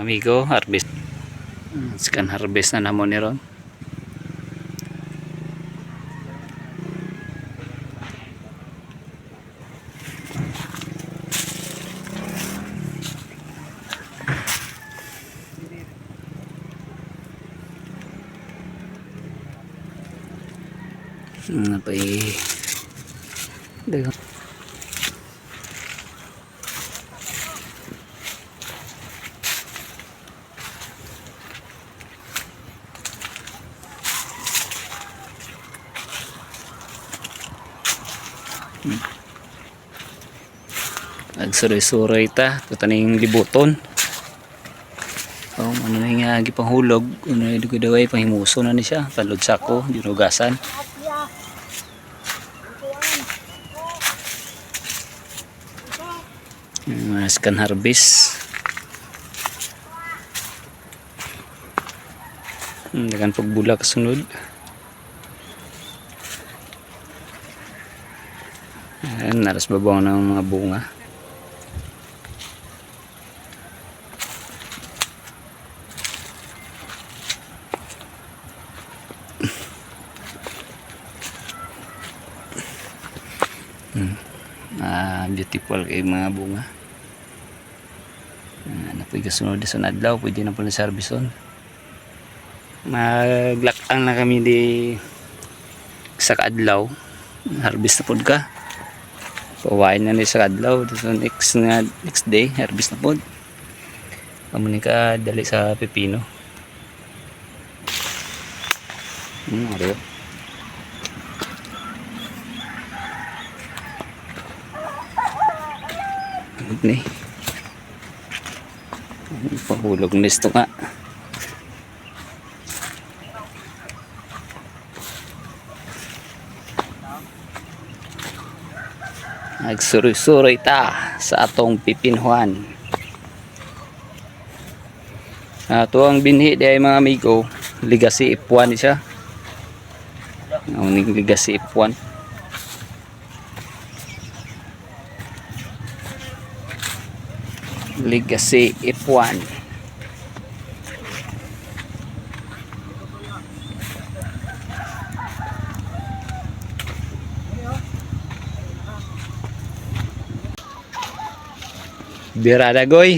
amigo, harvest. Scan harvest na namon ni ron. Napay dagang nagsuray-suray ta kutaning libuton. Ano na nga gipanghulog, ano na dugay pahimuso na ni siya, talod sako, dinugasan. Scan harvest. Dagan pagbula kasunod. Naras babaw ng mga bunga. Beautiful kay mga bunga. Napoy kasunod sa adlaw, pwede na po na servison. Maglakang na kami di sa kadlaw. Harvest na po ka. Pawain na ni sa kadlaw. So next day, harvest na po. Kamunin ka dali sa pepino. Ariyo. Ni pahulog nisto nga nagsuroy-suroy ta sa atong pipinhuan. Ito ang binhi di ay mga amigo, Legacy F1 siya. Ang Legacy F1. Legacy F1. Birada goy.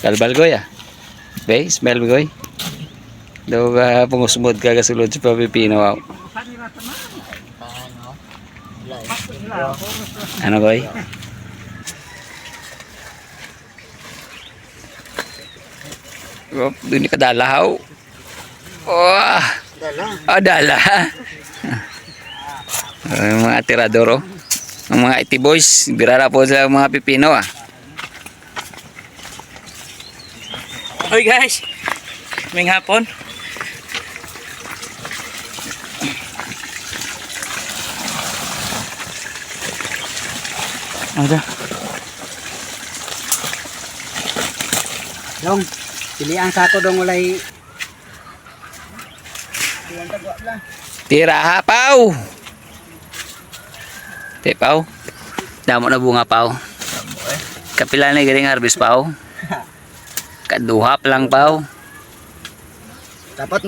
Kalbal goy ah. Bay, smell goy. Daw ka pungusmod ka kasulod sa pipino wow. Ano koy? Oh, doon ni kadala haw. Oh. Dala. Oh, dala. Mga tiradoro. Ang mga IT boys, birara po sa mga pipino ah. Hoy guys. May hapon. Ada. Dong, pilihan sa ako dong ulay. Tira ha, Pau. Te, Pau. Damo na bunga, Pau. Kapila na galing harvest, Pau. Kaduhap lang, Pau. Dapat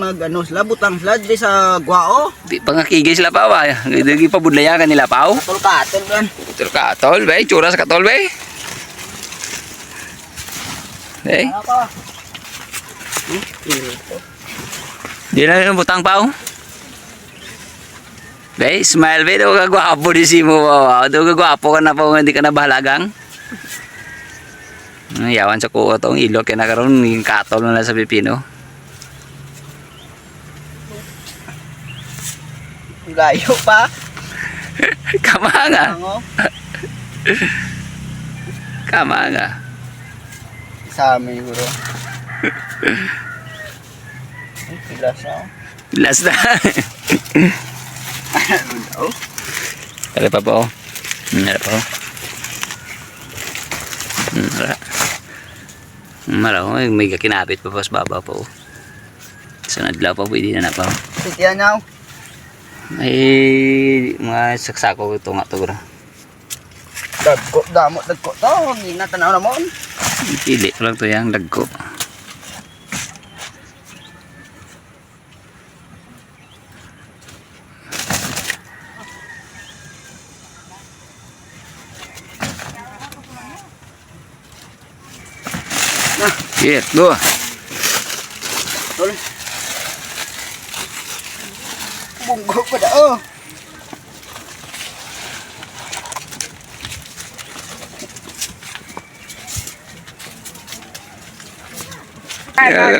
labutang slad di sa guao. Di pangakigay sila, Pau. Hindi pa budlayakan nila, Pau. Katol man. Katol, bay. Tsura sa katol, bay. Bay. Di na yung butang, Pau. Bay, smile, bay. Daw ka gwapo di si mo, Pau. Daw ka gwapo ka na, Pau. Hindi ka na bahalagang. Yawan sa kuko tong ilog. Kaya nakaroon yung katol na sa pipino. Gayo pa. Kamanga. Kamanga. Sa amin guro. Pilas na. Pilas na. Ada pa po. Ada pa. Maraw, may kinapit pa pas baba po. Sa nadlaw pa pwede na pa. Sitiyan now. Ay mga saksako ito nga to bro. Dagko, damot, dagko to. Hindi na tanaw naman. Pili ko lang to yung dagko. Shit, go. Tol. Bunggo pa da, oh.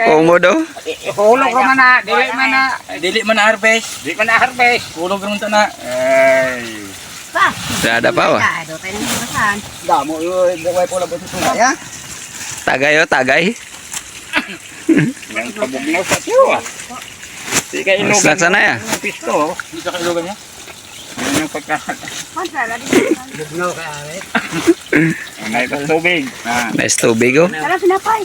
Komodo. Hulog naman na, dili man na, Dili man na harvest. di man na harvest. Kulog ron ta na. Ay. Dada pa wa. Damo, yung gaway po lang po sa ya. Tagay o, tagay. Nang pabugnaw sa tiyo ah. Di ka inugan. Slack sana ya. Pisto. Di sa kailugan niya. Yan yung pagka... May tubig. Ah. Nice tubig oh. Tara, sinapay.